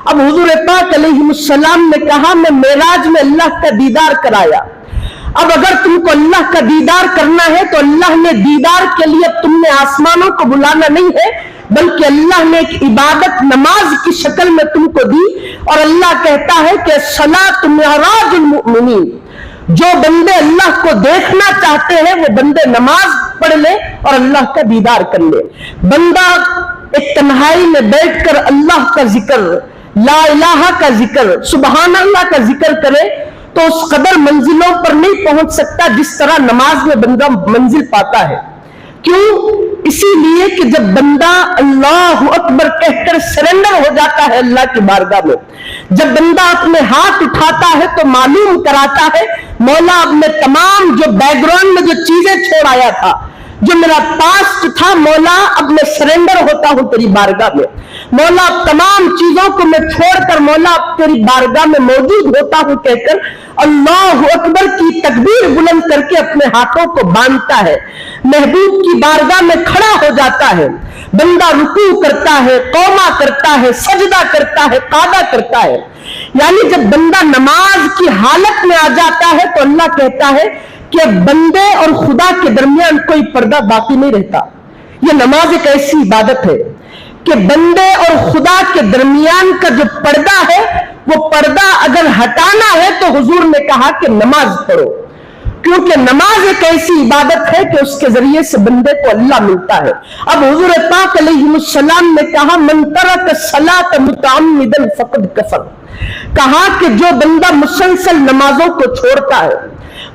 اب حضور پاک علیہ السلام نے کہا میں معراج میں اللہ کا دیدار کرایا. اب اگر تم کو اللہ کا دیدار کرنا ہے تو اللہ نے دیدار کے لیے تم نے آسمانوں کو بلانا نہیں ہے، بلکہ اللہ نے ایک عبادت نماز کی شکل میں تم کو دی. اور اللہ کہتا ہے کہ صلاۃ معراج المؤمنین، جو بندے اللہ کو دیکھنا چاہتے ہیں وہ بندے نماز پڑھ لے اور اللہ کا دیدار کر لے. بندہ ایک تنہائی میں بیٹھ کر اللہ کا ذکر، لا الہ کا ذکر، سبحان اللہ کا ذکر کرے تو اس قدر منزلوں پر نہیں پہنچ سکتا جس طرح نماز میں بندہ منزل پاتا ہے. کیوں؟ اسی لیے کہ جب بندہ اللہ اکبر کہہ کر سرنڈر ہو جاتا ہے اللہ کی بارگاہ میں، جب بندہ اپنے ہاتھ اٹھاتا ہے تو معلوم کراتا ہے مولا اب میں تمام جو بیک گراؤنڈ میں جو چیزیں چھوڑ آیا تھا، جو میرا پاسٹ تھا، مولا اب میں سرنڈر ہوتا ہوں تیری بارگاہ میں. مولا اب تمام چیزوں کو میں چھوڑ کر مولا اب تیری بارگاہ میں موجود ہوتا ہوں کہہ کر اللہ اکبر کی تکبیر بلند کر کے اپنے ہاتھوں کو باندھتا ہے، محبوب کی بارگاہ میں کھڑا ہو جاتا ہے. بندہ رکوع کرتا ہے، قوما کرتا ہے، سجدہ کرتا ہے، قعدہ کرتا ہے. یعنی جب بندہ نماز کی حالت میں آ جاتا ہے تو اللہ کہتا ہے کہ بندے اور خدا کے درمیان کوئی پردہ باقی نہیں رہتا. یہ نماز ایک ایسی عبادت ہے کہ بندے اور خدا کے درمیان کا جو پردہ ہے وہ پردہ اگر ہٹانا ہے تو حضور نے کہا کہ نماز پڑھو، کیونکہ نماز ایک ایسی عبادت ہے کہ اس کے ذریعے سے بندے کو اللہ ملتا ہے. اب حضور پاک علیہ السلام نے کہا من ترک الصلاۃ متعمدا فقد کفر، کہا کہ جو بندہ مسلسل نمازوں کو چھوڑتا ہے،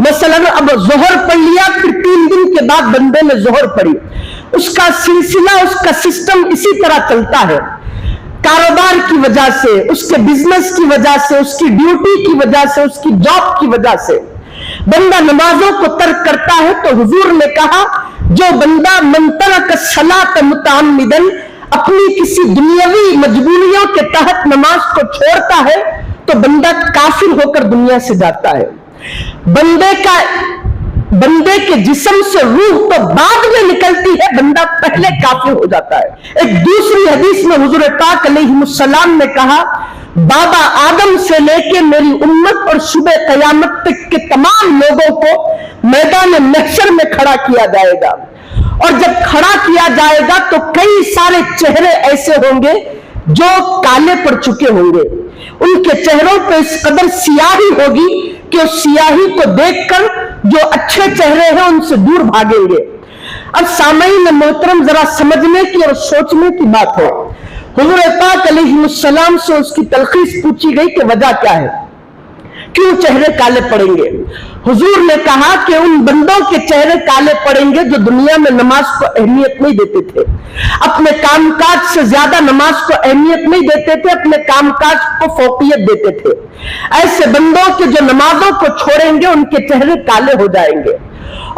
مثلا اب ظہر پڑھ لیا پھر 3 دن کے بعد بندے نے ظہر پڑھی، اس کا سلسلہ، اس کا سسٹم اسی طرح چلتا ہے، کاروبار کی وجہ سے، اس کے بزنس کی وجہ سے، اس کی ڈیوٹی کی وجہ سے، اس کی جاب کی وجہ سے بندہ نمازوں کو ترک کرتا ہے. تو حضور نے کہا جو بندہ من ترک الصلاۃ متعمدا، اپنی کسی دنیاوی مجبوریوں کے تحت نماز کو چھوڑتا ہے تو بندہ کافر ہو کر دنیا سے جاتا ہے. بندے کے جسم سے روح تو بعد میں نکلتی ہے، بندہ پہلے کافر ہو جاتا ہے. ایک دوسری حدیث میں حضور پاک علیہ السلام نے کہا بابا آدم سے لے کے میری امت اور صبح قیامت تک کے تمام لوگوں کو میدان محشر میں کھڑا کیا جائے گا، اور جب کھڑا کیا جائے گا تو کئی سارے چہرے ایسے ہوں گے جو کالے پڑ چکے ہوں گے، ان کے چہروں پہ اس قدر سیاہی ہوگی کہ اس سیاہی کو دیکھ کر جو اچھے چہرے ہیں ان سے دور بھاگیں گے. اب سامعین محترم ذرا سمجھنے کی اور سوچنے کی بات ہے. حضور پاک علیہ السلام سے اس کی تلخیص پوچھی گئی کہ وجہ کیا ہے، کیوں چہرے کالے پڑیں گے؟ حضور نے کہا کہ ان بندوں کے چہرے کالے پڑیں گے جو دنیا میں نماز کو اہمیت نہیں دیتے تھے، اپنے کام کاج سے زیادہ نماز کو اہمیت نہیں دیتے تھے، اپنے کام کاج کو فوقیت دیتے تھے. ایسے بندوں کے جو نمازوں کو چھوڑیں گے ان کے چہرے کالے ہو جائیں گے،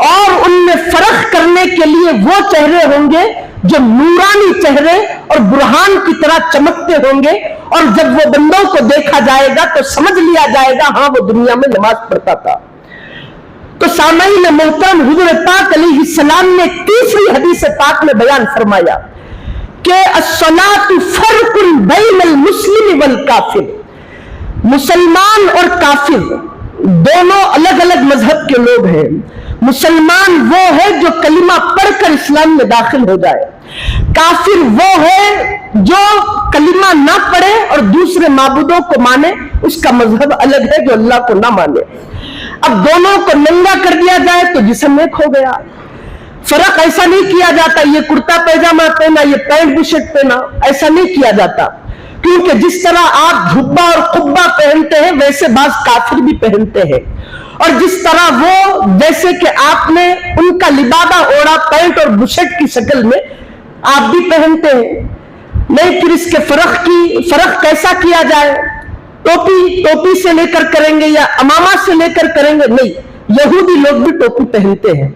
اور ان میں فرق کرنے کے لیے وہ چہرے ہوں گے جو نورانی چہرے اور برہان کی طرح چمکتے ہوں گے، اور جب وہ بندوں کو دیکھا جائے گا تو سمجھ لیا جائے گا ہاں وہ دنیا میں نماز پڑھتا تھا. تو سامعین محترم حضور پاک علیہ السلام نے تیسری حدیث پاک میں بیان فرمایا کہ الصلاۃ فرق بین المسلم والکافر، مسلمان اور کافر دونوں الگ الگ مذہب کے لوگ ہیں. مسلمان وہ ہے جو کلمہ پڑھ کر اسلام میں داخل ہو جائے، کافر وہ ہے جو کلمہ نہ پڑھے اور دوسرے معبودوں کو مانے، اس کا مذہب الگ ہے جو اللہ کو نہ مانے. اب دونوں کو ننگا کر دیا جائے تو جسم ایک ہو گیا. فرق ایسا نہیں کیا جاتا یہ کرتا پیجامہ پہنا، یہ پینٹ بشرٹ پہنا، ایسا نہیں کیا جاتا، کیونکہ جس طرح آپ جھبا اور قبہ پہنتے ہیں ویسے بعض کافر بھی پہنتے ہیں، اور جس طرح وہ جیسے کہ آپ نے ان کا لبادہ اوڑا پینٹ اور بشرٹ کی شکل میں آپ بھی پہنتے ہیں. نہیں پھر اس کے فرق کیسا کیا جائے؟ ٹوپی سے لے کر کریں گے یا امامہ سے لے کر کریں گے؟ نہیں، یہودی لوگ بھی ٹوپی پہنتے ہیں،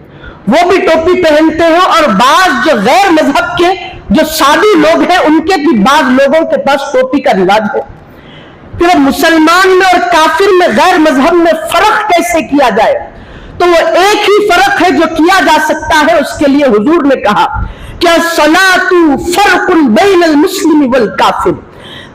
وہ بھی ٹوپی پہنتے ہیں، اور بعض جو غیر مذہب کے جو سادی لوگ ہیں ان کے بھی بعض لوگوں کے پاس ٹوپی کا رواج ہے. پھر مسلمان میں اور کافر میں غیر مذہب میں فرق کیسے کیا جائے؟ تو وہ ایک ہی فرق ہے جو کیا جا سکتا ہے. اس کے لیے حضور نے کہا کہ الصلاۃ فرق بین المسلم والکافر،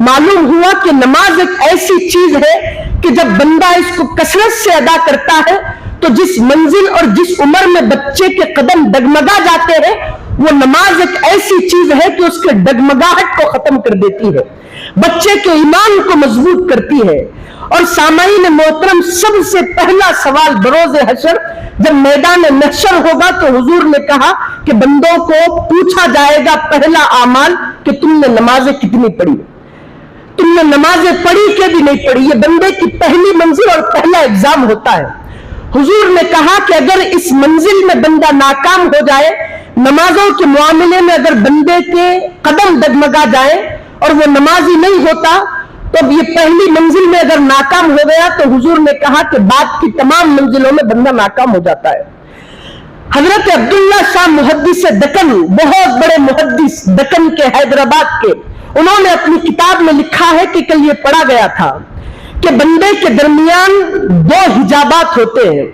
معلوم ہوا کہ نماز ایک ایسی چیز ہے کہ جب بندہ اس کو کثرت سے ادا کرتا ہے تو جس منزل اور جس عمر میں بچے کے قدم ڈگمگا جاتے ہیں، وہ نماز ایک ایسی چیز ہے کہ اس کے ڈگمگاہٹ کو ختم کر دیتی ہے، بچے کے ایمان کو مضبوط کرتی ہے۔ اور سامعین محترم، سب سے پہلا سوال بروز حشر جب میدان محشر ہوگا تو حضور نے کہا کہ بندوں کو پوچھا جائے گا پہلا اعمال کہ تم نے نمازیں کتنی پڑھی، تم نے نمازیں پڑھی کہ بھی نہیں پڑھی۔ یہ بندے کی پہلی منزل اور پہلا ایگزام ہوتا ہے۔ حضور نے کہا کہ اگر اس منزل میں بندہ ناکام ہو جائے، نمازوں کے معاملے میں اگر بندے کے قدم ڈگمگا جائے اور وہ نمازی نہیں ہوتا تو اب یہ پہلی منزل میں اگر ناکام ہو گیا تو حضور نے کہا کہ بعد کی تمام منزلوں میں بندہ ناکام ہو جاتا ہے۔ حضرت عبداللہ شاہ محدث دکن، بہت بڑے محدث دکن کے، حیدرآباد کے، انہوں نے اپنی کتاب میں لکھا ہے کہ کل یہ پڑھا گیا تھا کہ بندے کے درمیان دو حجابات ہوتے ہیں،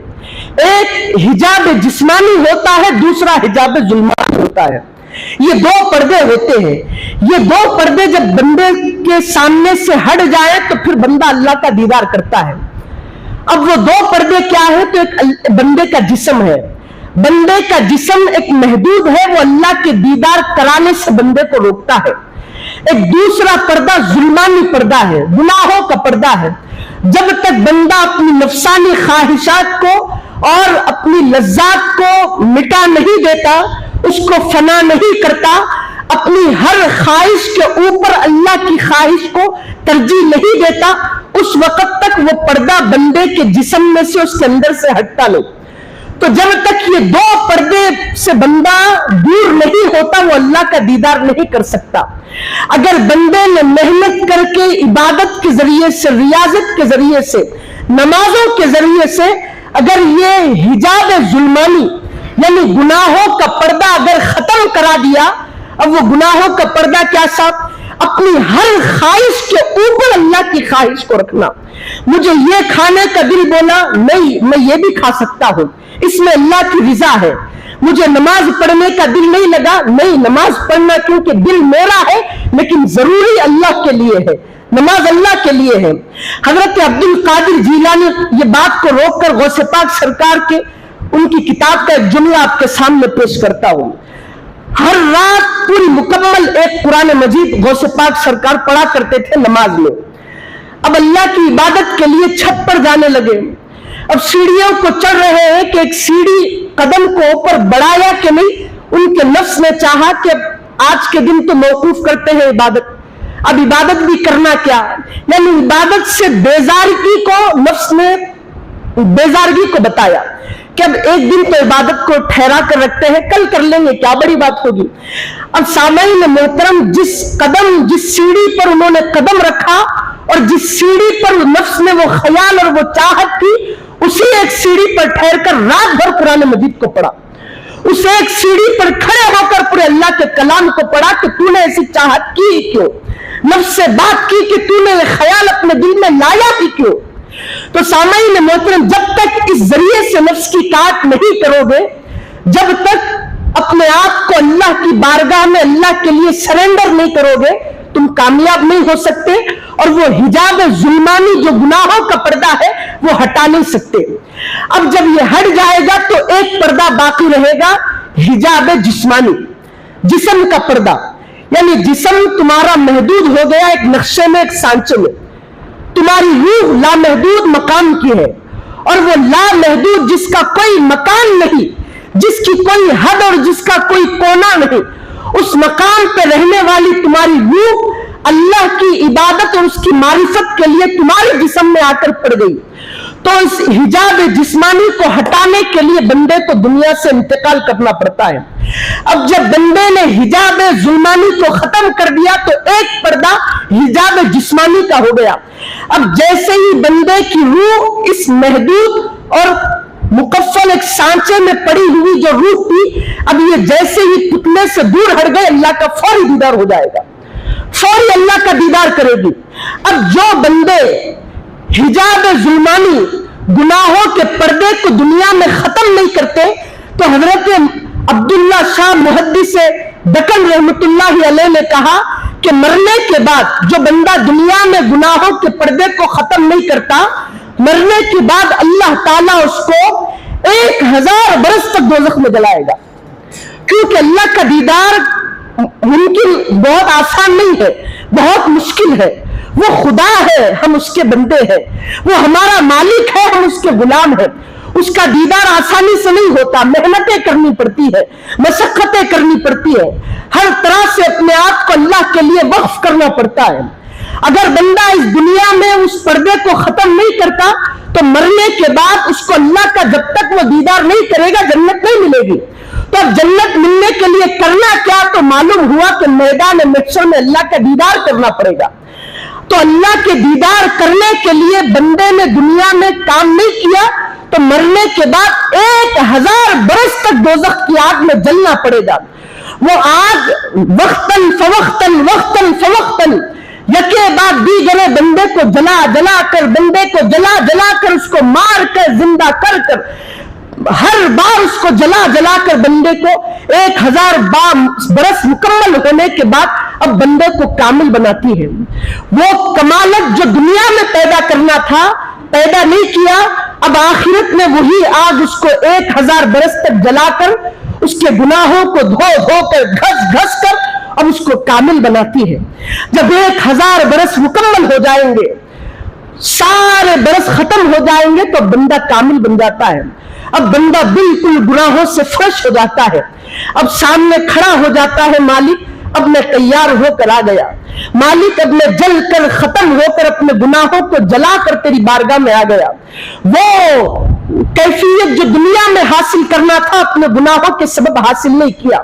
ایک حجاب جسمانی ہوتا ہے، دوسرا حجاب ظلمانی ہوتا ہے۔ یہ دو پردے ہوتے ہیں، یہ دو پردے جب بندے کے سامنے سے ہٹ جائے تو پھر بندہ اللہ کا دیدار کرتا ہے۔ اب وہ دو پردے کیا ہے؟ تو ایک بندے کا جسم ہے، بندے کا جسم ایک محدود ہے، وہ اللہ کے دیدار کرانے سے بندے کو روکتا ہے۔ ایک دوسرا پردہ ظلمانی پردہ ہے، گناہوں کا پردہ ہے۔ جب تک بندہ اپنی نفسانی خواہشات کو اور اپنی لذات کو مٹا نہیں دیتا، اس کو فنا نہیں کرتا، اپنی ہر خواہش کے اوپر اللہ کی خواہش کو ترجیح نہیں دیتا، اس وقت تک وہ پردہ بندے کے جسم میں سے، اس کے اندر سے ہٹتا نہیں۔ تو جب تک یہ دو پردے سے بندہ دور نہیں ہوتا، وہ اللہ کا دیدار نہیں کر سکتا۔ اگر بندے نے محنت کر کے عبادت کے ذریعے سے، ریاضت کے ذریعے سے، نمازوں کے ذریعے سے اگر یہ حجاب ظلمانی یعنی گناہوں کا پردہ اگر ختم کرا دیا، اب وہ گناہوں کا پردہ کیا صاحب؟ اپنی ہر خواہش کے اوپر اللہ کی خواہش کو رکھنا۔ مجھے یہ کھانے کا دل بولا، نہیں، میں یہ بھی کھا سکتا ہوں، اس میں اللہ کی رضا ہے۔ مجھے نماز پڑھنے کا دل نہیں لگا، نہیں، نماز پڑھنا کیونکہ دل میرا ہے لیکن ضروری اللہ کے لیے ہے، نماز اللہ کے لیے ہے۔ حضرت عبد القادر جیلانی، یہ بات کو روک کر غوث پاک سرکار کے ان کی کتاب کا ایک جملہ آپ کے سامنے پیش کرتا ہوں۔ ہر رات پوری مکمل ایک قرآن مجید غوث پاک سرکار پڑھا کرتے تھے نماز میں۔ اب اللہ کی عبادت کے لیے چھت پر جانے لگے، اب سیڑھیوں کو چڑھ رہے ہیں کہ ایک سیڑھی قدم کو اوپر بڑھایا کہ نہیں، ان کے نفس نے چاہا کہ آج کے دن تو موقوف کرتے ہیں عبادت، اب عبادت بھی کرنا کیا، یعنی عبادت سے بیزارگی کو نفس نے بیزارگی کو بتایا کہ اب ایک دن تو عبادت کو ٹھہرا کر رکھتے ہیں، کل کر لیں گے، کیا بڑی بات ہوگی۔ اب سامعین محترم، جس سیڑھی پر انہوں نے قدم رکھا اور جس سیڑھی پر نفس نے وہ خیال اور وہ چاہت کی، اسی ایک سیڑھی پر ٹھہر کر رات بھر قرآن مجید کو پڑھا، اس ایک سیڑھی پر کھڑے ہو کر پورے اللہ کے کلام کو پڑھا کہ تو نے ایسی چاہت کی کیوں، نفس سے بات کی کہ تو نے خیال اپنے دل میں لایا بھی کیوں۔ تو سامعین محترم، جب تک اس ذریعے سے نفس کی اطاعت نہیں کرو گے، جب تک اپنے آپ کو اللہ کی بارگاہ میں اللہ کے لیے سرنڈر نہیں کرو گے، تم کامیاب نہیں ہو سکتے، اور وہ حجاب ظلمانی جو گناہوں کا پردہ ہے وہ ہٹا نہیں سکتے۔ اب جب یہ ہٹ جائے گا تو ایک پردہ باقی رہے گا، حجاب جسمانی، جسم کا پردہ، یعنی جسم تمہارا محدود ہو گیا ایک نقشے میں، ایک سانچے میں، تمہاری روح لامحدود مقام کی ہے، اور وہ لامحدود جس کا کوئی مکان نہیں، جس کی کوئی حد اور جس کا کوئی کونا نہیں، اس مقام پہ رہنے والی تمہاری روح اللہ کی عبادت اور اس کی معرفت کے لیے تمہارے جسم میں آ کر پڑ گئی۔ تو اس حجاب جسمانی کو ہٹانے کے لیے بندے کو دنیا سے انتقال کرنا پڑتا ہے۔ اب جب بندے نے حجاب ظلمانی کو ختم کر دیا تو ایک پردہ حجاب جسمانی کا ہو گیا۔ اب جیسے ہی بندے کی روح اس محدود اور مقفل ایک سانچے میں پڑی ہوئی جو روح تھی، اب یہ جیسے ہی پتلے سے دور ہٹ گئے، اللہ کا فوری دیدار ہو جائے گا، فوری اللہ کا دیدار کرے گی۔ اب جو بندے حجاب ظلمانی گناہوں کے پردے کو دنیا میں ختم نہیں کرتے، تو حضرت عبداللہ شاہ محدث دکن رحمت اللہ علیہ نے کہا کہ مرنے کے بعد جو بندہ دنیا میں گناہوں کے پردے کو ختم نہیں کرتا، مرنے کے بعد اللہ تعالیٰ اس کو 1000 برس تک دوزخ میں جلائے گا، کیونکہ اللہ کا دیدار ممکن بہت آسان نہیں ہے، بہت مشکل ہے۔ وہ خدا ہے، ہم اس کے بندے ہیں، وہ ہمارا مالک ہے، ہم اس کے غلام ہیں۔ اس کا دیدار آسانی سے نہیں ہوتا، محنتیں کرنی پڑتی ہے، مشقتیں کرنی پڑتی ہے، ہر طرح سے اپنے آپ کو اللہ کے لیے وقف کرنا پڑتا ہے۔ اگر بندہ اس دنیا میں اس پردے کو ختم نہیں کرتا تو مرنے کے بعد اس کو اللہ کا جب تک وہ دیدار نہیں کرے گا جنت نہیں ملے گی۔ تو اب جنت ملنے کے لیے کرنا کیا؟ تو معلوم ہوا کہ میدان محشر میں اللہ کا دیدار کرنا پڑے گا۔ تو اللہ کے دیدار کرنے کے لیے بندے نے دنیا میں کام نہیں کیا تو مرنے کے بعد 1000 برس تک دوزخ کی آگ میں جلنا پڑے گا۔ وہ آگ وقتاً فوقتاً وقتاً فوقتاً یکے بعد دیگرے بندے کو جلا جلا کر، بندے کو جلا جلا کر، اس کو مار کر، زندہ کر کر، ہر بار اس کو جلا جلا کر بندے کو 1000 برس مکمل ہونے کے بعد اب بندے کو کامل بناتی ہے۔ وہ کمالت جو دنیا میں پیدا کرنا تھا پیدا نہیں کیا، اب آخرت میں وہی آگ اس کو 1000 برس تک جلا کر اس کے گناہوں کو دھو دھو کر گھس گھس کر اب اس کو کامل بناتی ہے۔ جب 1000 برس مکمل ہو جائیں گے، سارے برس ختم ہو جائیں گے تو بندہ کامل بن جاتا ہے۔ اب بندہ بالکل گناہوں سے فرش ہو جاتا ہے، اب سامنے کھڑا ہو جاتا ہے مالک اب میں تیار ہو کر آ گیا، مالک اب میں جل کر ختم ہو کر اپنے گناہوں کو جلا کر تیری بارگاہ میں آ گیا۔ وہ کیفیت جو دنیا میں حاصل کرنا تھا اپنے گناہوں کے سبب حاصل نہیں کیا،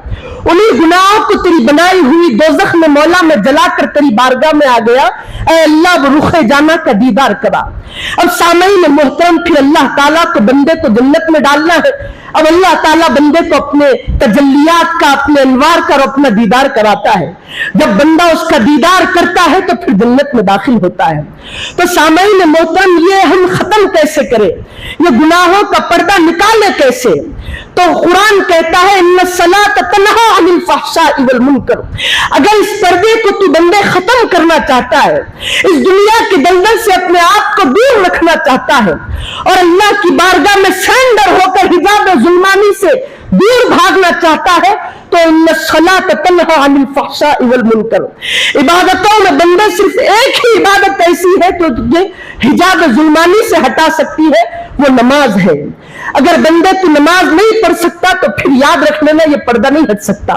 انہی گناہوں کو تیری بنائی ہوئی دوزخ میں مولا میں جلا کر تیری بارگاہ میں آ گیا۔ اے اللہ وہ رخ جانا کا دیدار کرا۔ اب سامعین محترم پھر اللہ تعالیٰ کو بندے کو جنت میں ڈالنا ہے۔ اب اللہ تعالیٰ بندے کو اپنے تجلیات کا، اپنے انوار کا اور اپنا دیدار کراتا ہے۔ جب بندہ اس کا دیدار کرتا ہے تو پھر جنت میں داخل ہوتا ہے۔ تو سامعین محترم یہ ہم ختم کیسے کریں، یہ گناہوں کا پردہ نکالے کیسے؟ تو قرآن کہتا ہے ان الصلاۃ تنہی عن الفحشاء والمنکر۔ اگر اس پردے کو تو بندے ختم کرنا چاہتا ہے، اس دنیا کی دلدل سے اپنے آپ کو دور رکھنا چاہتا ہے اور اللہ کی بارگاہ میں سرنڈر ہو کر حجاب ظلمانی سے دور بھاگنا چاہتا ہے تو ان الصلاۃ تنہی عن الفحشاء والمنکر۔ عبادتوں میں بندے صرف ایک ہی عبادت ایسی ہے جو تجھے حجاب ظلمانی سے ہٹا سکتی ہے، وہ نماز ہے۔ اگر بندے تو نماز نہیں پڑھ سکتا تو پھر یاد رکھ لینا یہ پردہ نہیں ہٹ سکتا۔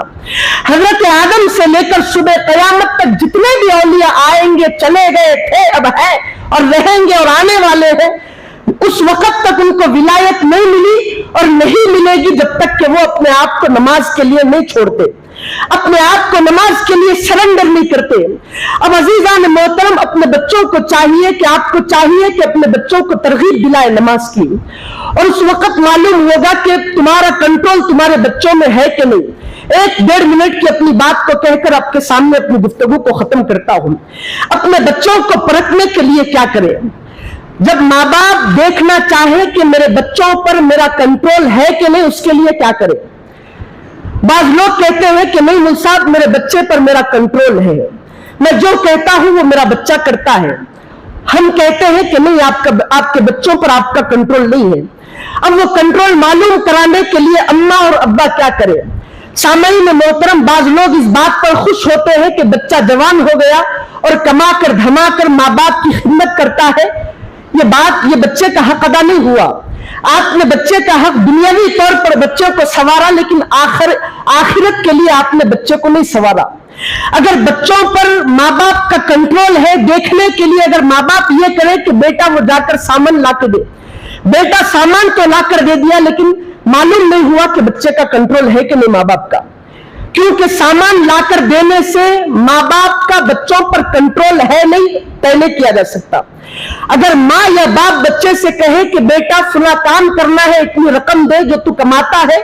حضرت آدم سے لے کر صبح قیامت تک جتنے بھی اولیاء آئیں گے، چلے گئے تھے، اب ہیں اور رہیں گے اور آنے والے ہیں، اس وقت تک ان کو ولایت نہیں ملی اور نہیں ملے گی جب تک کہ وہ اپنے آپ کو نماز کے لیے نہیں چھوڑتے، اپنے آپ کو نماز کے لیے سرنڈر نہیں کرتے۔ اب عزیزان محترم اپنے بچوں کو چاہیے کہ آپ کو چاہیے کہ اپنے بچوں کو ترغیب دلائے نماز کی، اور اس وقت معلوم ہوگا کہ تمہارا کنٹرول تمہارے بچوں میں ہے کہ نہیں۔ 1-1.5 منٹ کی اپنی بات کو کہہ کر آپ کے سامنے اپنی گفتگو کو ختم کرتا ہوں۔ اپنے بچوں کو پرکھنے کے لیے کیا کریں؟ جب ماں باپ دیکھنا چاہے کہ میرے بچوں پر میرا کنٹرول ہے کہ نہیں، اس کے لیے کیا کریں؟ بعض لوگ کہتے ہیں کہ نہیں مول صاحب میرے بچے پر میرا کنٹرول ہے، میں جو کہتا ہوں وہ میرا بچہ کرتا ہے۔ ہم کہتے ہیں کہ نہیں، آپ کے بچوں پر آپ کا کنٹرول نہیں ہے۔ اب وہ کنٹرول معلوم کرانے کے لیے اماں اور ابا کیا کرے؟ سامعین محترم بعض لوگ اس بات پر خوش ہوتے ہیں کہ بچہ جوان ہو گیا اور کما کر دھما کر ماں باپ کی خدمت کرتا ہے، یہ بچے کا حق ادا نہیں ہوا۔ آپ نے بچے کا حق دنیاوی طور پر بچے کو سنوارا، لیکن آخرت کے لیے آپ نے بچے کو نہیں سنوارا۔ اگر بچوں پر ماں باپ کا کنٹرول ہے دیکھنے کے لیے، اگر ماں باپ یہ کرے کہ بیٹا وہ جا کر سامان لا کے دے، بیٹا سامان تو لا کر دے دیا لیکن معلوم نہیں ہوا کہ بچے کا کنٹرول ہے کہ نہیں ماں باپ کا، کیونکہ سامان لا کر دینے سے ماں باپ کا بچوں پر کنٹرول ہے نہیں، طے نہیں کیا جا سکتا۔ اگر ماں یا باپ بچے سے کہے کہ بیٹا فلاں کام کرنا ہے، اتنی رقم دے جو تو کماتا ہے،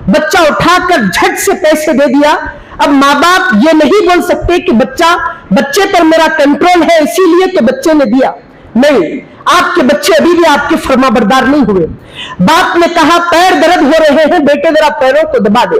بچہ اٹھا کر جھٹ سے پیسے دے دیا، اب ماں باپ یہ نہیں بول سکتے کہ بچے پر میرا کنٹرول ہے اسی لیے تو بچے نے دیا، نہیں، آپ کے بچے ابھی بھی آپ کے فرما بردار نہیں ہوئے۔ باپ نے کہا پیر درد ہو رہے ہیں بیٹے ذرا پیروں کو دبا دے،